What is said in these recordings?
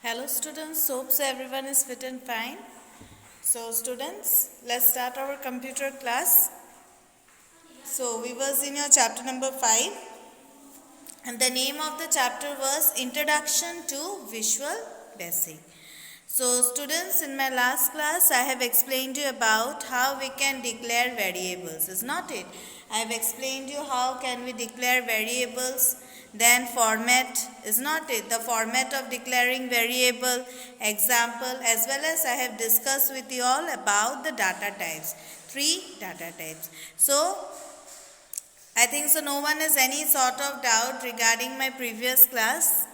Hello students, hopes everyone is fit and fine. So students, let's start our computer class. So we was in your chapter number 5 and the name of the chapter was Introduction to Visual Basic. So students, in my last class I have explained you about how we can declare variables, is not it? I have explained you how can we declare variables, then format, is not it? The format of declaring variable, example, as well as I have discussed with you all about the data types, 3 data types. So I think so no one has any sort of doubt regarding my previous class.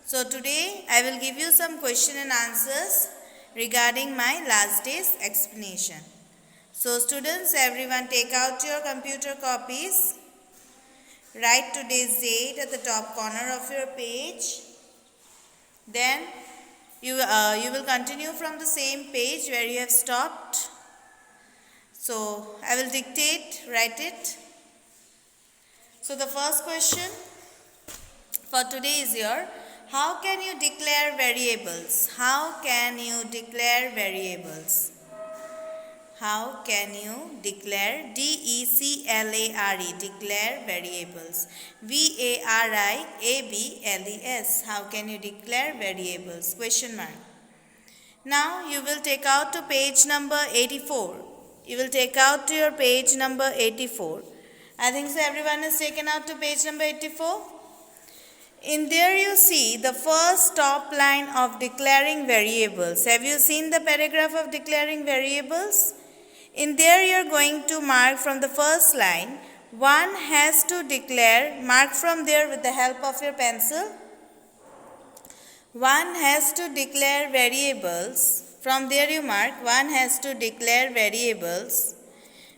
So today I will give you some question and answers regarding my last day's explanation. So students, everyone take out your computer copies. Write today's date at the top corner of your page. Then you will continue from the same page where you have stopped. So I will dictate, write it. So the first question for today is your, how can you declare variables? How can you declare variables? How can you declare, D-E-C-L-A-R-E, declare variables. V-A-R-I-A-B-L-E-S, how can you declare variables? Question mark. Now you will take out to page number 84. You will take out to your page number 84. I think so everyone has taken out to page number 84. In there you see the first top line of declaring variables. Have you seen the paragraph of declaring variables? In there you are going to mark from the first line. One has to declare, mark from there with the help of your pencil. One has to declare variables. From there you mark, one has to declare variables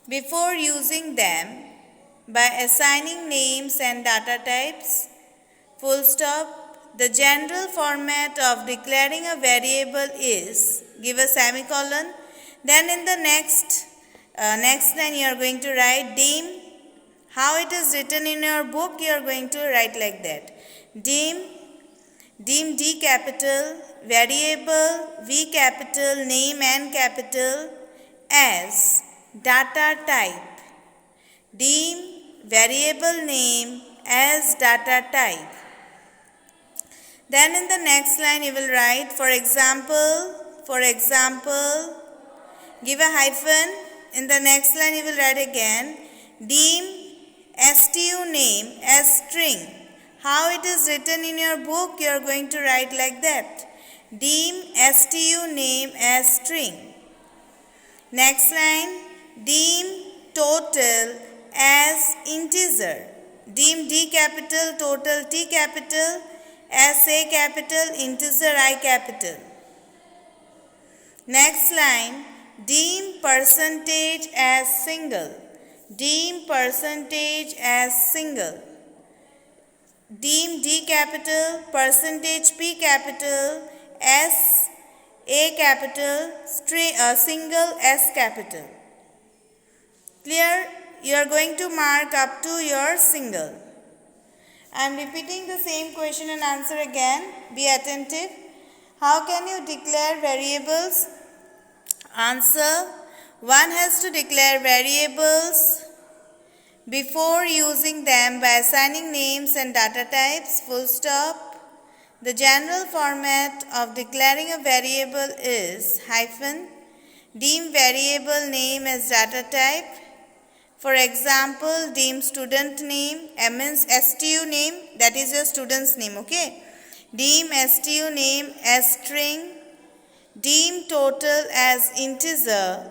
before using them by assigning names and data types. Full stop. The general format of declaring a variable is, give a semicolon. Then in the next line you are going to write dim. How it is written in your book, you are going to write like that. Dim, D capital, variable, V capital, name N capital, as data type. Dim, variable name as data type. Then in the next line you will write, for example, give a hyphen. In the next line you will write again, dim stu name as string. How it is written in your book, you are going to write like that. Dim stu name as string. Next line, dim total as integer. Dim D capital, total T capital, as A capital, integer I capital. Next line, dim percentage as single. Dim percentage as single. Dim D capital, percentage P capital, S A capital, single S capital. Clear? You are going to mark up to your single. I am repeating the same question and answer again. Be attentive. How can you declare variables? Answer. One has to declare variables before using them by assigning names and data types. Full stop. The general format of declaring a variable is hyphen. Dim variable name as data type. For example, dim student name, means stu name, that is your student's name, okay? Dim stu name as string, dim total as integer,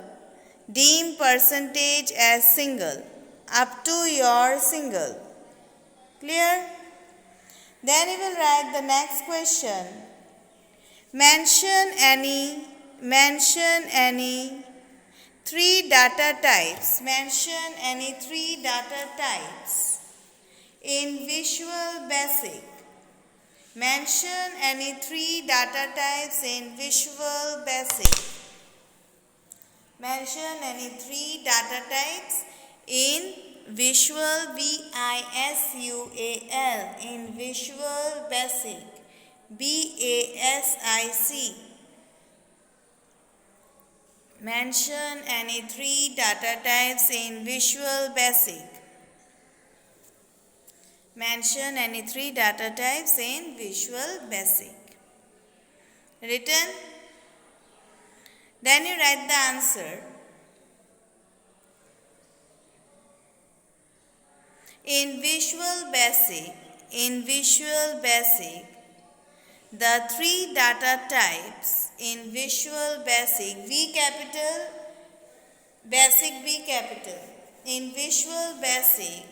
dim percentage as single, up to your single. Clear? Then you will write the next question. Mention any 3 data types. Mention any 3 data types in Visual Basic. Mention any 3 data types in Visual Basic. Mention any 3 data types in Visual, V-I-S-U-A-L, in Visual Basic. BASIC. Mention any three data types in Visual Basic. Mention any three data types in Visual Basic. Written? Then you write the answer. In Visual Basic, the three data types in Visual Basic, V capital, Basic B capital. In Visual Basic,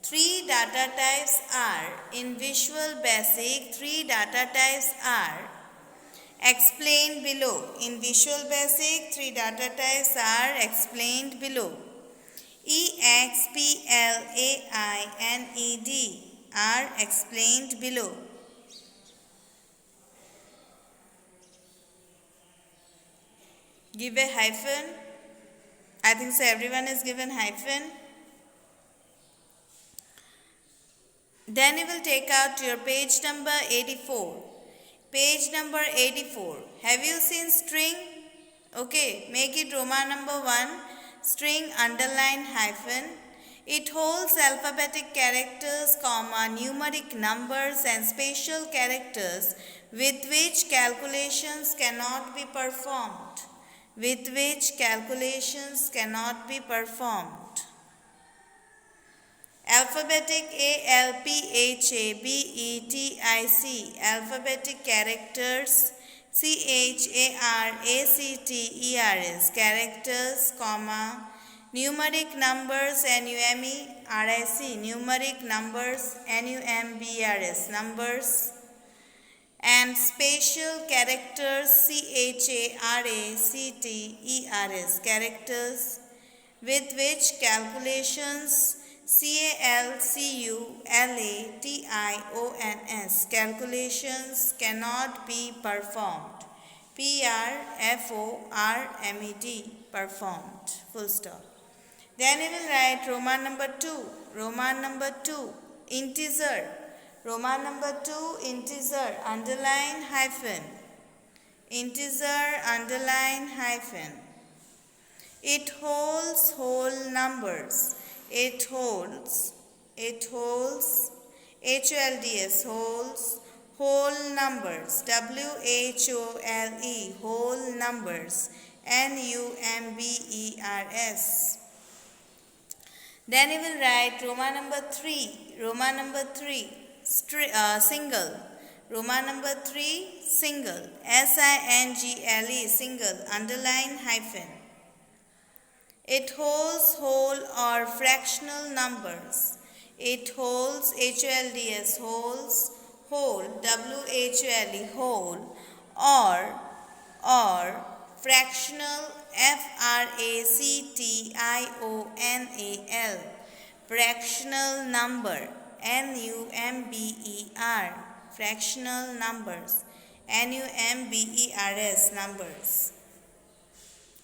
three data types are, explained below. In Visual Basic, three data types are explained below. EXPLAINED are explained below. Give a hyphen. I think so everyone is given hyphen. Then you will take out your page number 84. Page number 84. Have you seen string? Okay, make it Roman number 1. String underline hyphen. It holds alphabetic characters, comma, numeric numbers and special characters with which calculations cannot be performed. Alphabetic ALPHABETIC, alphabetic characters, CHARACTERS, characters, comma, numeric numbers, NUMERIC, numeric numbers, NUMBRS, numbers, and special characters, CHARACTERS, characters, with which calculations, CALCULATIONS, calculations cannot be performed. PRFORMED, performed. Full stop. Then we will write Roman number 2, integer. Roman number 2, integer, underline hyphen. It holds whole numbers. It holds HOLDS, holds whole numbers, WHOLE, whole numbers, NUMBERS. Then you will write Roman number 3, single. Roman number 3, single, SINGLE, single, underline hyphen. It holds whole or fractional numbers. It holds HOLDS, holds whole, WHOLE, whole, or fractional, FRACTIONAL, fractional number, NUMBER, fractional numbers, NUMBERS, numbers.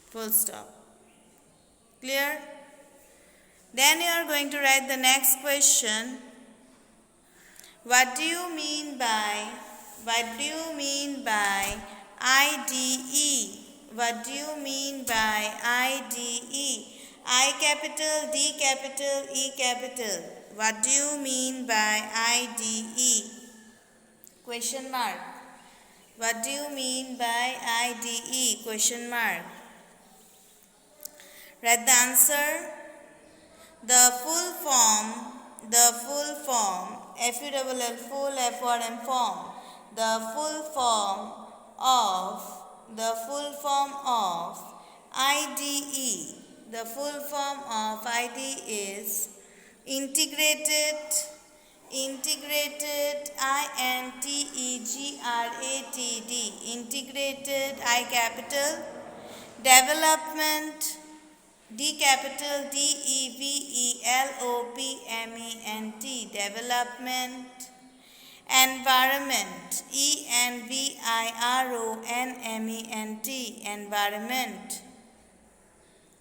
Full stop. Clear? Then you are going to write the next question. What do you mean by IDE? What do you mean by IDE? I capital, D capital, E capital. What do you mean by IDE? Question mark. What do you mean by IDE? Question mark. Write the answer. The full form, F-U-L-L, full, F-O-R-M, form. The full form of IDE. The full form of IDE is integrated, INTEGRATED, integrated, I capital, development, D capital, DEVELOPMENT, development, environment, ENVIRONMENT, environment,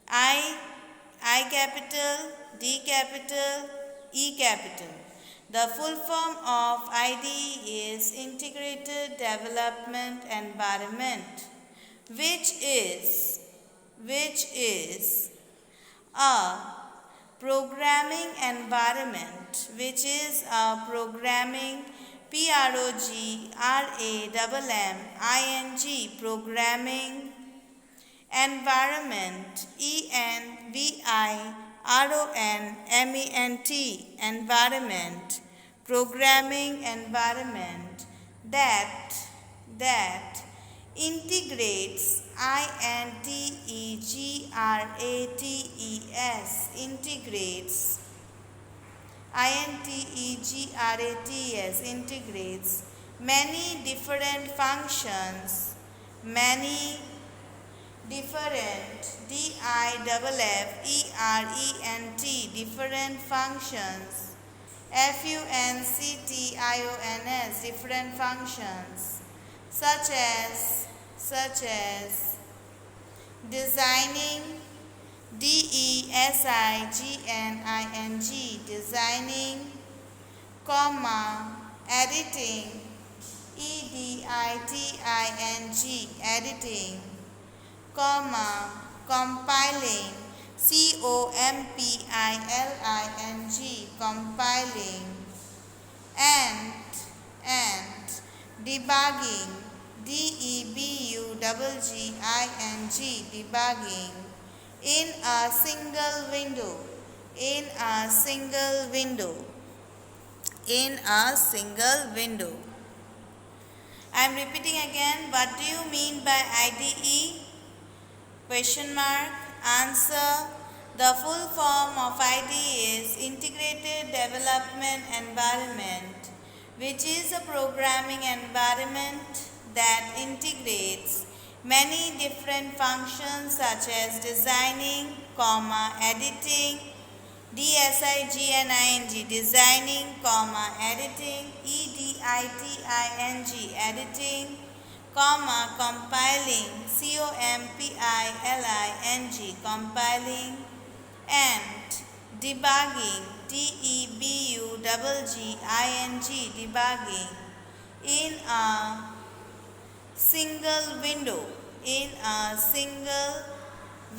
I capital, D capital, E capital, The full form of IDE is Integrated Development Environment, which is a programming environment, which is a programming programming environment environment programming environment that integrates integrates many different functions, many different different functions, different functions, such as designing, designing, editing, editing, compiling, compiling, and debugging, debugging in a single window, I am repeating again. What do you mean by IDE? Question mark. Answer. The full form of IDE is Integrated Development Environment, which is a programming environment that integrates many different functions such as designing, editing, designing, editing, editing, compiling, compiling, and debugging, debugging in a single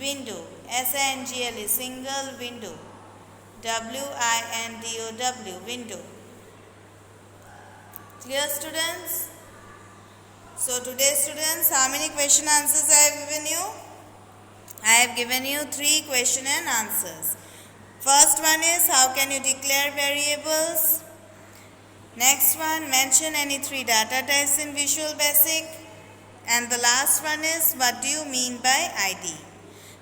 window, single window, window. Clear, students? So today, students, how many question answers I have given you? I have given you 3 question and answers. First one is, how can you declare variables? Next one, mention any 3 data types in Visual Basic. And the last one is, what do you mean by IDE?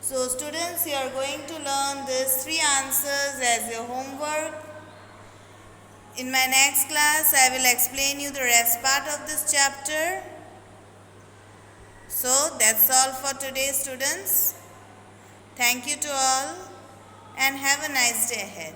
So students, you are going to learn these 3 answers as your homework. In my next class, I will explain you the rest part of this chapter. So that's all for today, students. Thank you to all and have a nice day ahead.